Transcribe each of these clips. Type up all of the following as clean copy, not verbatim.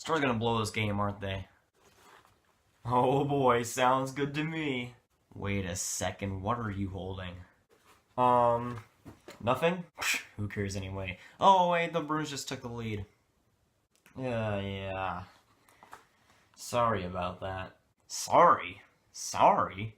Stars gonna blow this game, aren't they? Oh boy, sounds good to me. Wait a second, what are you holding? Nothing? Who cares anyway? Oh wait, the Bruins just took the lead. Yeah. Sorry about that. Sorry? Sorry?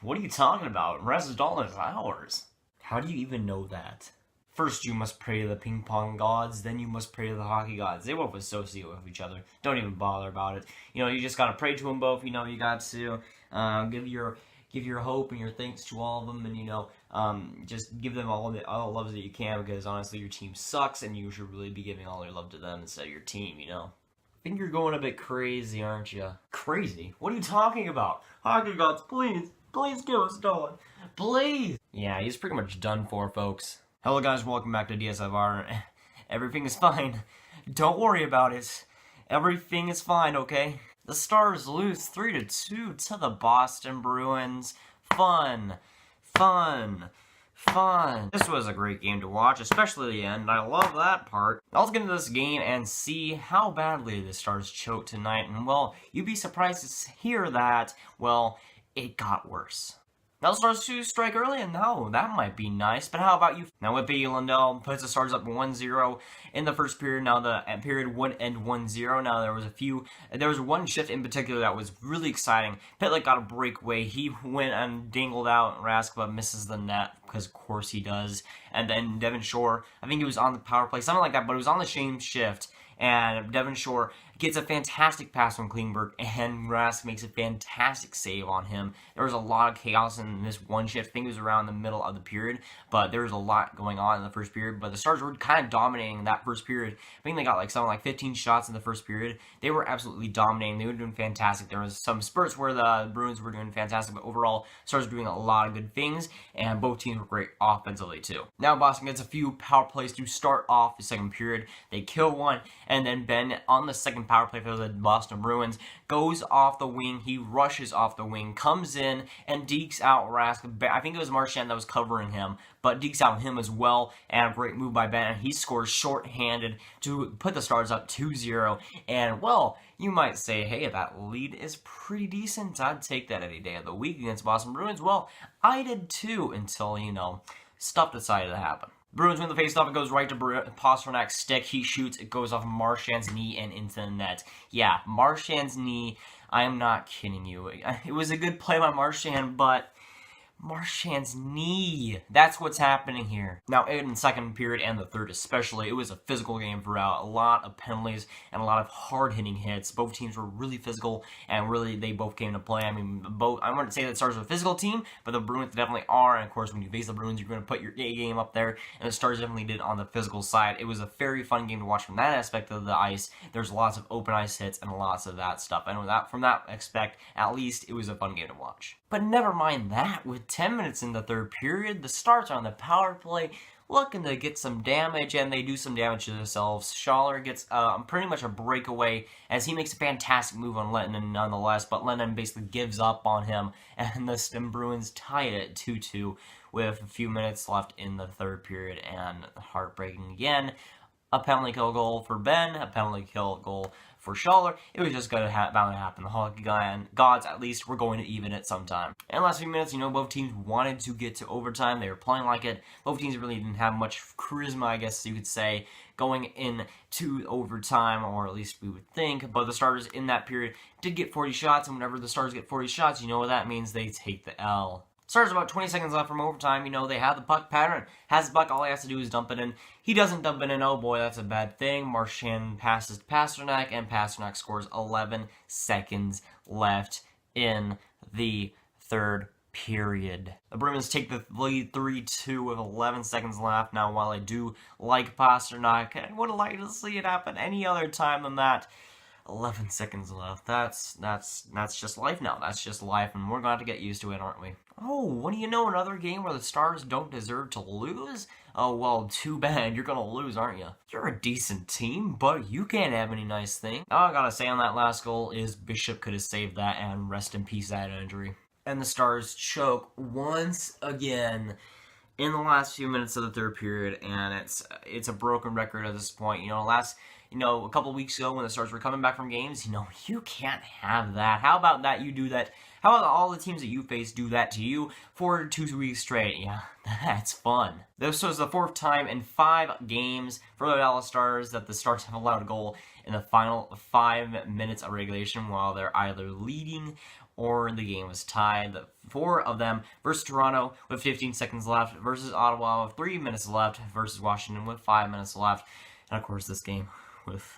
What are you talking about? Resdolin is ours. How do you even know that? First you must pray to the ping pong gods, then you must pray to the hockey gods. They both associate with each other. Don't even bother about it. You know, you just gotta pray to them both. You know, you got to give your hope and your thanks to all of them, and you know, just give them all the loves that you can, because honestly, your team sucks, and you should really be giving all your love to them instead of your team. You know. I think you're going a bit crazy, aren't you? Crazy? What are you talking about? Hockey gods, please give us Dolan. Please! Yeah, he's pretty much done for, folks. Hello guys, welcome back to DSFR. Everything is fine. Don't worry about it. Everything is fine, okay? The Stars lose 3-2 to the Boston Bruins. Fun. This was a great game to watch, especially the end. I love that part. Let's get into this game and see how badly the Stars choked tonight. And, well, you'd be surprised to hear that, well, it got worse. Now the Stars 2 strike early, and no, that might be nice, but how about you? Now Whippy Lindell puts the Stars up 1-0 in the first period. Now the period would end 1-0. Now there was one shift in particular that was really exciting. Pitlick got a breakaway. He went and dangled out Rask, but misses the net, because of course he does. And then Devon Shore, I think he was on the power play, something like that, but it was on the same shift. And Devon Shore gets a fantastic pass from Klingberg, and Rask makes a fantastic save on him. There was a lot of chaos in this one shift. I think it was around the middle of the period, but there was a lot going on in the first period. But the Stars were kind of dominating that first period. I think they got something like 15 shots in the first period. They were absolutely dominating. They were doing fantastic. There was some spurts where the Bruins were doing fantastic, but overall, Stars were doing a lot of good things, and both teams were great offensively too. Now Boston gets a few power plays to start off the second period. They kill one, and then Ben, on the second power play for the Boston Bruins, goes off the wing. He rushes off the wing, comes in, and dekes out Rask. I think it was Marchand that was covering him, but dekes out him as well, and a great move by Ben, and he scores short-handed to put the Stars up 2-0, and, well, you might say, hey, that lead is pretty decent. I'd take that any day of the week against Boston Bruins. Well, I did too, until, you know, stuff decided to happen. Bruins win the faceoff. It goes right to Pasternak's stick. He shoots. It goes off Marchand's knee and into the net. Yeah, Marchand's knee. I am not kidding you. It was a good play by Marchand, but Marchand's knee. That's what's happening here. Now, in the second period and the third especially, it was a physical game throughout. A lot of penalties and a lot of hard-hitting hits. Both teams were really physical, and really they both came to play. I mean, I wouldn't say that the Stars are a physical team, but the Bruins definitely are. And of course, when you face the Bruins, you're going to put your A game up there, and the Stars definitely did on the physical side. It was a very fun game to watch from that aspect of the ice. There's lots of open ice hits and lots of that stuff. And from that aspect, at least, it was a fun game to watch. But never mind that, with 10 minutes in the third period, the Stars are on the power play, looking to get some damage, and they do some damage to themselves. Schaller gets pretty much a breakaway, as he makes a fantastic move on Lennon nonetheless, but Lennon basically gives up on him, and the Bruins tie it at 2-2 with a few minutes left in the third period, and heartbreaking again. A penalty kill goal for Ben, a penalty kill goal for Schaller. It was just bound to happen. The hockey gods, at least, were going to even it sometime. In the last few minutes, you know, both teams wanted to get to overtime. They were playing like it. Both teams really didn't have much charisma, I guess you could say, going into overtime, or at least we would think. But the Stars in that period did get 40 shots, and whenever the Stars get 40 shots, you know what that means. They take the L. Stars about 20 seconds left from overtime. You know, they have the puck. Pattern has the puck. All he has to do is dump it in. He doesn't dump it in. Oh boy, that's a bad thing. Marchand passes to Pasternak, and Pasternak scores 11 seconds left in the third period. The Bruins take the lead 3-2 with 11 seconds left. Now, while I do like Pasternak, I would like to see it happen any other time than that. 11 seconds left. That's just life now. That's just life, and we're going to have to get used to it, aren't we? Oh, what do you know? Another game where the Stars don't deserve to lose? Oh, well, too bad. You're going to lose, aren't you? You're a decent team, but you can't have any nice thing. All I got to say on that last goal is Bishop could have saved that, and rest in peace that injury. And the Stars choke once again in the last few minutes of the third period, and it's a broken record at this point. You know, you know, a couple of weeks ago when the Stars were coming back from games. You know, you can't have that. How about that you do that? How about all the teams that you face do that to you for 2 weeks straight? Yeah, that's fun. This was the 4th time in 5 games for the Dallas Stars that the Stars have allowed a goal in the final 5 minutes of regulation while they're either leading or the game was tied. The 4 of them versus Toronto with 15 seconds left, versus Ottawa with 3 minutes left, versus Washington with 5 minutes left, and of course this game with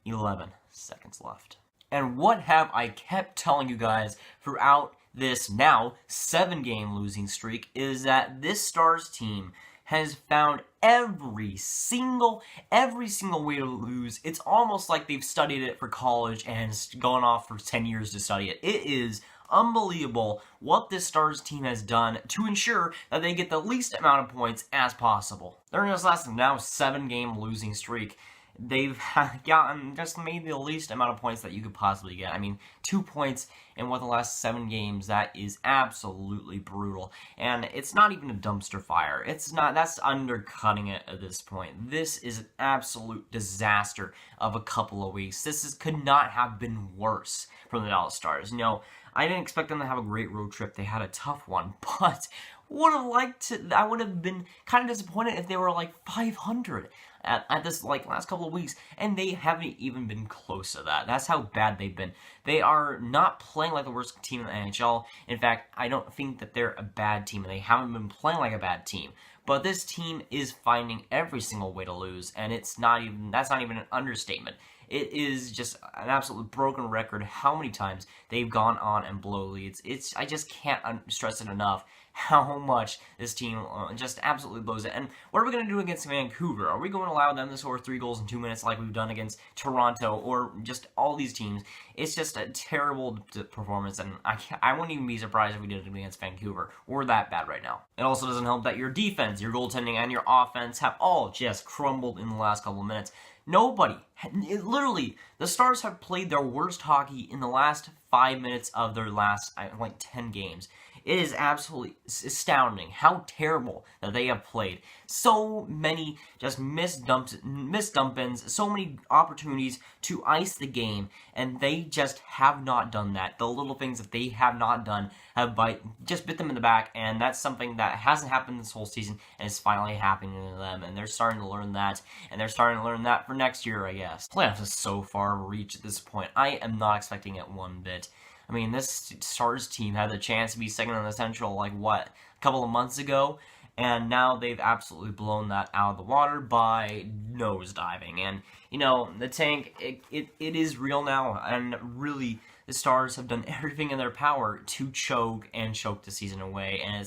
11 seconds left. And what have I kept telling you guys throughout this now 7-game losing streak is that this Stars team has found every single way to lose. It's almost like they've studied it for college and gone off for 10 years to study it. It is unbelievable what this Stars team has done to ensure that they get the least amount of points as possible. During this last now 7-game losing streak, they've gotten just made the least amount of points that you could possibly get. I mean, 2 points in the last 7 games, that is absolutely brutal. And it's not even a dumpster fire. It's not, that's undercutting it at this point. This is an absolute disaster of a couple of weeks. Could not have been worse from the Dallas Stars. You know, I didn't expect them to have a great road trip. They had a tough one, but I would have been kind of disappointed if they were like 500 at this last couple of weeks, and they haven't even been close to that. That's how bad they've been. They are not playing like the worst team in the NHL. In fact, I don't think that they're a bad team, and they haven't been playing like a bad team. But this team is finding every single way to lose, and that's not even an understatement. It is just an absolute broken record how many times they've gone on and blow leads. I just can't stress it enough how much this team just absolutely blows it. And what are we going to do against Vancouver? Are we going to allow them to score 3 goals in 2 minutes like we've done against Toronto or just all these teams? It's just a terrible performance, and I wouldn't even be surprised if we did it against Vancouver. We're that bad right now. It also doesn't help that your defense, your goaltending, and your offense have all just crumbled in the last couple of minutes. Literally, the Stars have played their worst hockey in the last 5 minutes of their last, 10 games. It is absolutely astounding how terrible that they have played. So many just missed dump-ins, so many opportunities to ice the game, and they just have not done that. The little things that they have not done have just bit them in the back, and that's something that hasn't happened this whole season, and it's finally happening to them, and they're starting to learn that, and they're starting to learn that for next year, I guess. Playoffs is so far reach at this point. I am not expecting it one bit. I mean, this Stars team had the chance to be second in the Central, a couple of months ago, and now they've absolutely blown that out of the water by nosediving. And, you know, the tank, it is real now, and really, the Stars have done everything in their power to choke the season away, and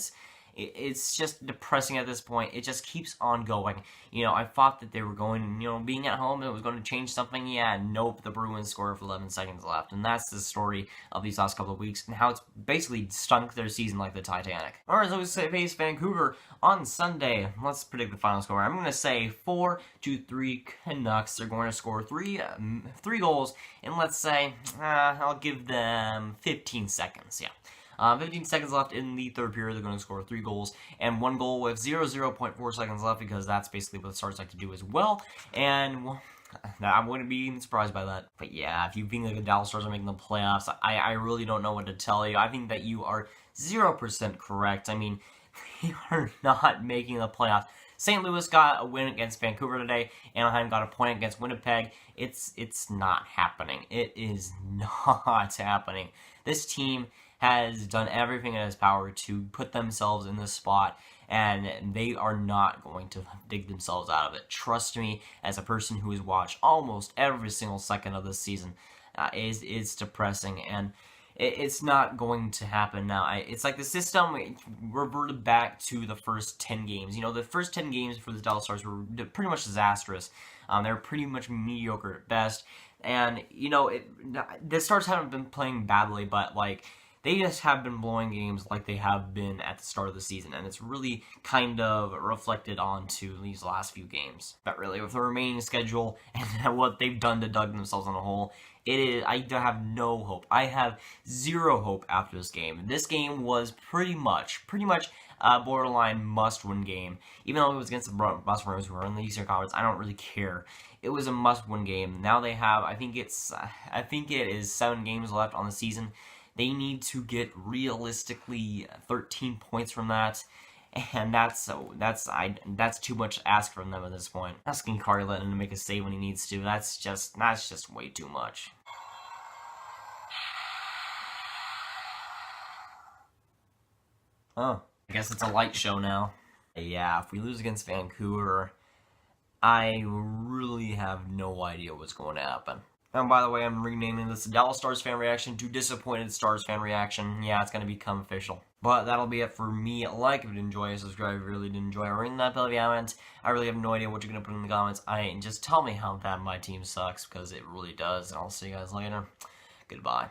it's just depressing at this point. It just keeps on going. You know, I thought that they were going, being at home, it was going to change something. Yeah, nope, the Bruins score with 11 seconds left. And that's the story of these last couple of weeks and how it's basically stunk their season like the Titanic. Alright, so we face Vancouver on Sunday. Let's predict the final score. I'm going to say 4-3 Canucks. They're going to score three goals, and let's say, I'll give them 15 seconds, yeah. 15 seconds left in the third period. They're going to score 3 goals and 1 goal with 0.4 seconds left, because that's basically what the Stars like to do as well. And I wouldn't be even surprised by that. But yeah, if you think that the Dallas Stars are making the playoffs, I really don't know what to tell you. I think that you are 0% correct. I mean, they are not making the playoffs. St. Louis got a win against Vancouver today. Anaheim got a point against Winnipeg. It's not happening. It is not happening. This team has done everything in its power to put themselves in this spot, and they are not going to dig themselves out of it. Trust me, as a person who has watched almost every single second of this season, it's depressing, and it's not going to happen now. It's like the system reverted back to the first 10 games. You know, the first 10 games for the Dallas Stars were pretty much disastrous. They're pretty much mediocre at best, and, the Stars haven't been playing badly, but, they just have been blowing games like they have been at the start of the season, and it's really kind of reflected onto these last few games. But really, with the remaining schedule and what they've done to dug themselves in a hole, I have no hope. I have zero hope after this game. This game was pretty much a borderline must-win game. Even though it was against the Bruins, who were in the Eastern Conference, I don't really care. It was a must-win game. Now they have, I think it is 7 games left on the season. They need to get realistically 13 points from that. And that's too much to ask from them at this point. Asking Carlin to make a save when he needs to, that's just way too much. Oh, I guess it's a light show now. Yeah, if we lose against Vancouver, I really have no idea what's going to happen. And by the way, I'm renaming this Dallas Stars fan reaction to Disappointed Stars fan reaction. Yeah, it's going to become official. But that'll be it for me. Like if you did enjoy, subscribe if you really did enjoy, ring that bell if you haven't. I really have no idea what you're going to put in the comments. Just tell me how bad my team sucks, because it really does. And I'll see you guys later. Goodbye.